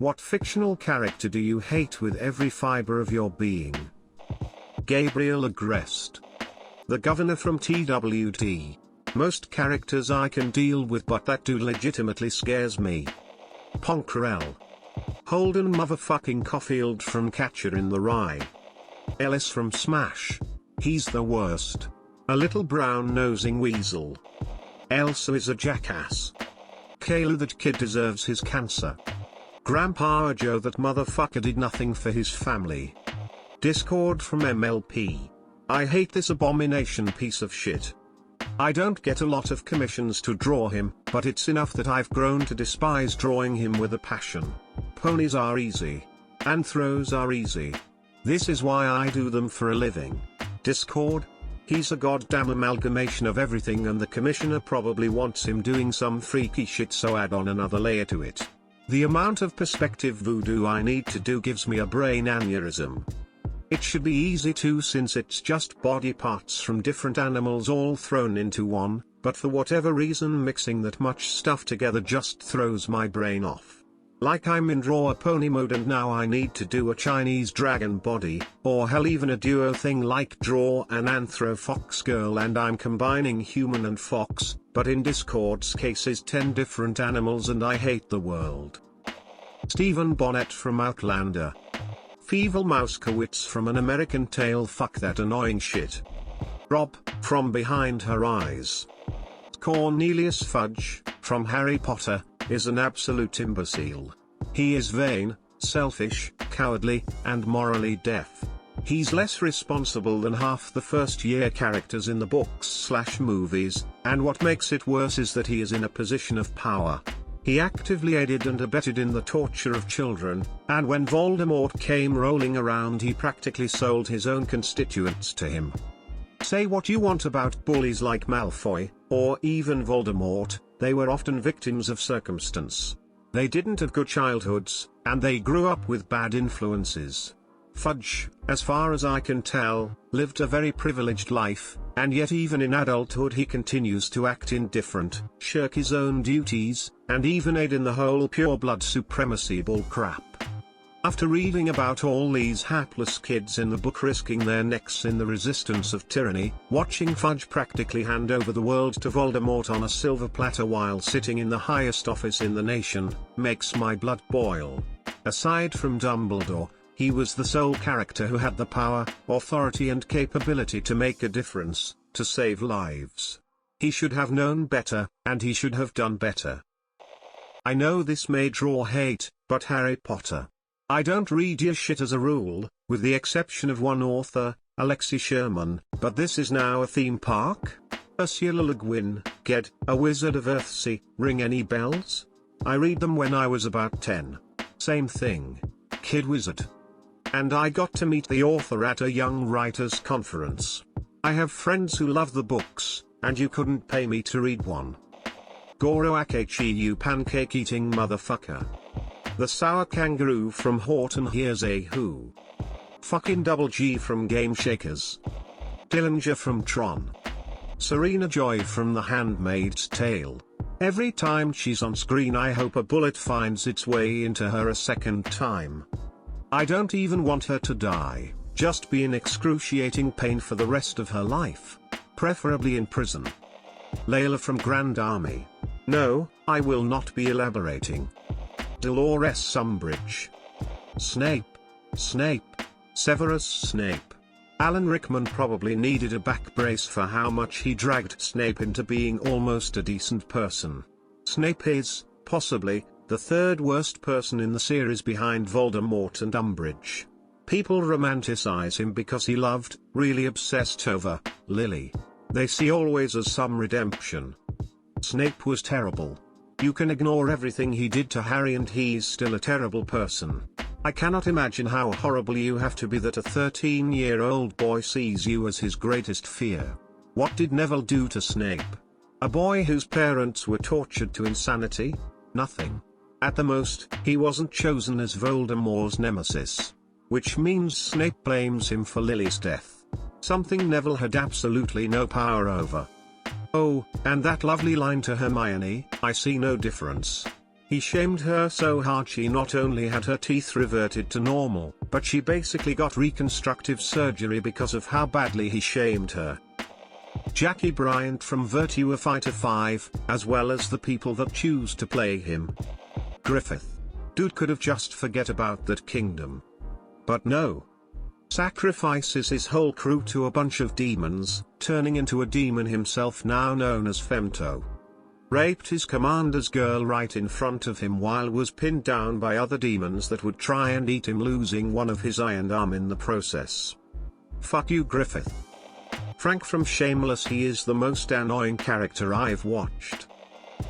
What fictional character do you hate with every fiber of your being? Gabriel Agreste. The governor from TWT. Most characters I can deal with, but that dude legitimately scares me. Poncarel. Holden motherfucking Caulfield from Catcher in the Rye. Ellis from Smash. He's the worst. A little brown-nosing weasel. Elsa is a jackass. Kayla, that kid deserves his cancer. Grandpa Joe, that motherfucker did nothing for his family. Discord from MLP. I hate this abomination piece of shit. I don't get a lot of commissions to draw him, but it's enough that I've grown to despise drawing him with a passion. Ponies are easy. Anthros are easy. This is why I do them for a living. Discord? He's a goddamn amalgamation of everything, and the commissioner probably wants him doing some freaky shit, so add on another layer to it. The amount of perspective voodoo I need to do gives me a brain aneurysm. It should be easy too, since it's just body parts from different animals all thrown into one, but for whatever reason mixing that much stuff together just throws my brain off. Like I'm in draw a pony mode and now I need to do a Chinese dragon body, or hell even a duo thing like draw an anthro fox girl and I'm combining human and fox, but in Discord's case is 10 different animals and I hate the world. Stephen Bonnet from Outlander. Fievel Mouskowitz from An American Tail, fuck that annoying shit. Rob, from Behind Her Eyes. Cornelius Fudge, from Harry Potter, is an absolute imbecile. He is vain, selfish, cowardly, and morally deaf. He's less responsible than half the first-year characters in the books/movies, and what makes it worse is that he is in a position of power. He actively aided and abetted in the torture of children, and when Voldemort came rolling around he practically sold his own constituents to him. Say what you want about bullies like Malfoy, or even Voldemort, they were often victims of circumstance. They didn't have good childhoods, and they grew up with bad influences. Fudge, as far as I can tell, lived a very privileged life, and yet even in adulthood he continues to act indifferent, shirk his own duties, and even aid in the whole pure-blood supremacy bullcrap. After reading about all these hapless kids in the book risking their necks in the resistance of tyranny, watching Fudge practically hand over the world to Voldemort on a silver platter while sitting in the highest office in the nation, makes my blood boil. Aside from Dumbledore, he was the sole character who had the power, authority and capability to make a difference, to save lives. He should have known better, and he should have done better. I know this may draw hate, but Harry Potter. I don't read your shit as a rule, with the exception of one author, Alexei Sherman, but this is now a theme park? Ursula Le Guin, Ged, A Wizard of Earthsea, ring any bells? I read them when I was about 10. Same thing. Kid wizard. And I got to meet the author at a young writers conference. I have friends who love the books, and you couldn't pay me to read one. Goro Akechi, you pancake-eating motherfucker. The sour kangaroo from Horton Hears a Who. Fucking Double G from Game Shakers. Dillinger from Tron. Serena Joy from The Handmaid's Tale. Every time she's on screen I hope a bullet finds its way into her a second time. I don't even want her to die, just be in excruciating pain for the rest of her life. Preferably in prison. Layla from Grand Army. No, I will not be elaborating. Dolores Umbridge. Snape. Severus Snape. Alan Rickman probably needed a back brace for how much he dragged Snape into being almost a decent person. Snape is, possibly, the third worst person in the series behind Voldemort and Umbridge. People romanticize him because he loved, really obsessed over, Lily. They see always as some redemption. Snape was terrible. You can ignore everything he did to Harry and he's still a terrible person. I cannot imagine how horrible you have to be that a 13-year-old boy sees you as his greatest fear. What did Neville do to Snape? A boy whose parents were tortured to insanity? Nothing. At the most, he wasn't chosen as Voldemort's nemesis. Which means Snape blames him for Lily's death. Something Neville had absolutely no power over. Oh, and that lovely line to Hermione, I see no difference. He shamed her so hard she not only had her teeth reverted to normal, but she basically got reconstructive surgery because of how badly he shamed her. Jackie Bryant from Virtua Fighter 5, as well as the people that choose to play him. Griffith. Dude could have just forget about that kingdom. But no. Sacrifices his whole crew to a bunch of demons, turning into a demon himself now known as Femto. Raped his commander's girl right in front of him while was pinned down by other demons that would try and eat him, losing one of his eye and arm in the process. Fuck you, Griffith. Frank from Shameless. He is the most annoying character I've watched.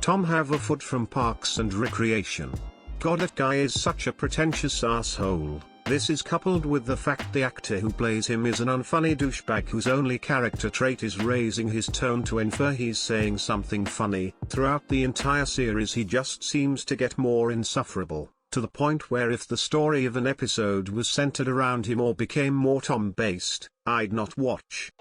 Tom Haverfoot from Parks and Recreation. God, that guy is such a pretentious asshole. This is coupled with the fact the actor who plays him is an unfunny douchebag whose only character trait is raising his tone to infer he's saying something funny. Throughout the entire series he just seems to get more insufferable, to the point where if the story of an episode was centered around him or became more Tom-based, I'd not watch.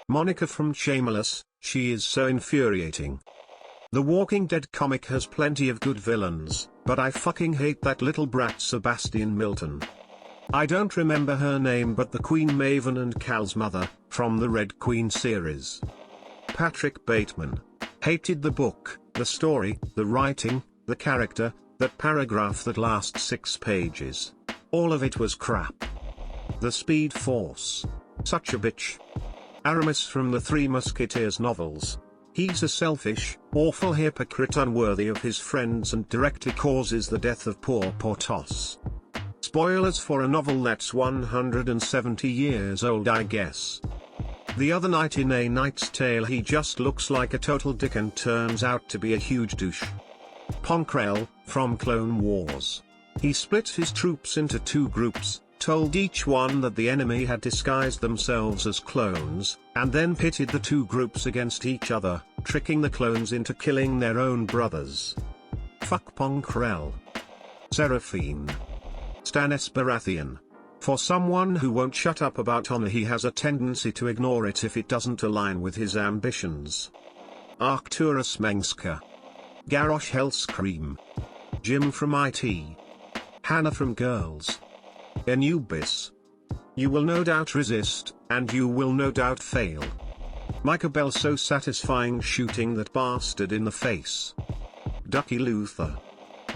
Monica from Shameless. She is so infuriating. The Walking Dead comic has plenty of good villains, but I fucking hate that little brat Sebastian Milton. I don't remember her name, but the Queen Maven and Cal's mother, from the Red Queen series. Patrick Bateman. Hated the book, the story, the writing, the character, that paragraph that lasts 6 pages. All of it was crap. The Speed Force. Such a bitch. Aramis from the Three Musketeers novels. He's a selfish, awful hypocrite unworthy of his friends and directly causes the death of poor Porthos. Spoilers for a novel that's 170 years old, I guess. The other night in A Knight's Tale he just looks like a total dick and turns out to be a huge douche. Ponkrell, from Clone Wars. He split his troops into 2 groups, told each one that the enemy had disguised themselves as clones, and then pitted the 2 groups against each other, tricking the clones into killing their own brothers. Fuck Ponkrell. Seraphine. Stannis Baratheon. For someone who won't shut up about honor, he has a tendency to ignore it if it doesn't align with his ambitions. Arcturus Menska. Garrosh Hellscream. Jim from IT. Hannah from Girls. Anubis. You will no doubt resist, and you will no doubt fail. Micah Bell, so satisfying shooting that bastard in the face. Ducky Luther.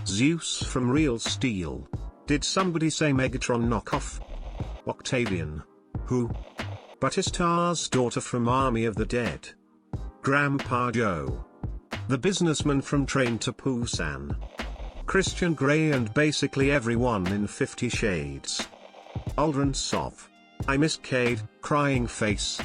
Zeus from Real Steel. Did somebody say Megatron knockoff? Octavian. Who? Batistar's daughter from Army of the Dead. Grandpa Joe. The businessman from Train to Busan. Christian Grey and basically everyone in 50 Shades. Aldrin Sov. I miss Cade, crying face.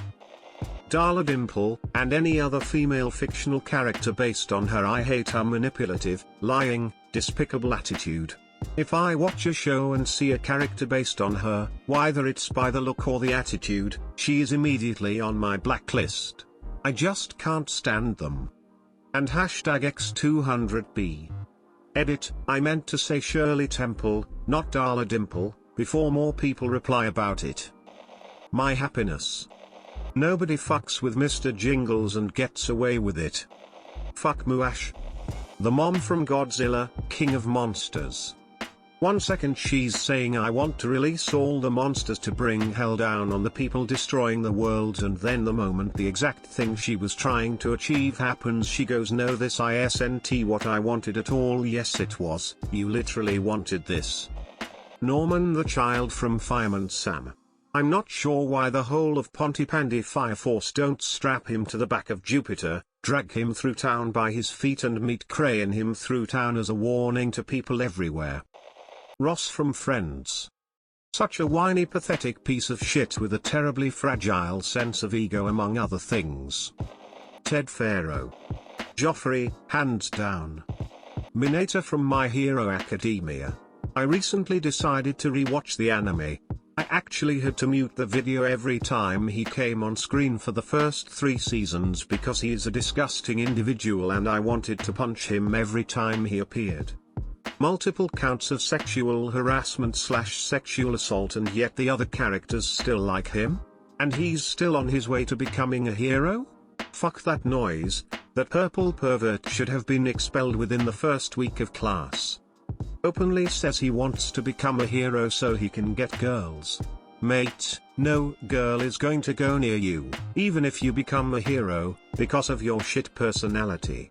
Darla Dimple, and any other female fictional character based on her. I hate her manipulative, lying, despicable attitude. If I watch a show and see a character based on her, whether it's by the look or the attitude, she is immediately on my blacklist. I just can't stand them. And #X200B. Edit, I meant to say Shirley Temple, not Darla Dimple, before more people reply about it. My happiness. Nobody fucks with Mr. Jingles and gets away with it. Fuck Muash. The mom from Godzilla, King of Monsters. 1 second she's saying I want to release all the monsters to bring hell down on the people destroying the world, and then the moment the exact thing she was trying to achieve happens she goes, no, this isn't what I wanted at all. Yes it was, you literally wanted this. Norman the child from Fireman Sam. I'm not sure why the whole of Pontypandy Fire Force don't strap him to the back of Jupiter, drag him through town by his feet and meat crane him through town as a warning to people everywhere. Ross from Friends. Such a whiny, pathetic piece of shit with a terribly fragile sense of ego among other things. Ted Faro. Joffrey, hands down. Minato from My Hero Academia. I recently decided to rewatch the anime. I actually had to mute the video every time he came on screen for the first 3 seasons because he is a disgusting individual and I wanted to punch him every time he appeared. Multiple counts of sexual harassment/sexual assault, and yet the other characters still like him? And he's still on his way to becoming a hero? Fuck that noise. That purple pervert should have been expelled within the first week of class. Openly says he wants to become a hero so he can get girls. Mate, no girl is going to go near you, even if you become a hero, because of your shit personality.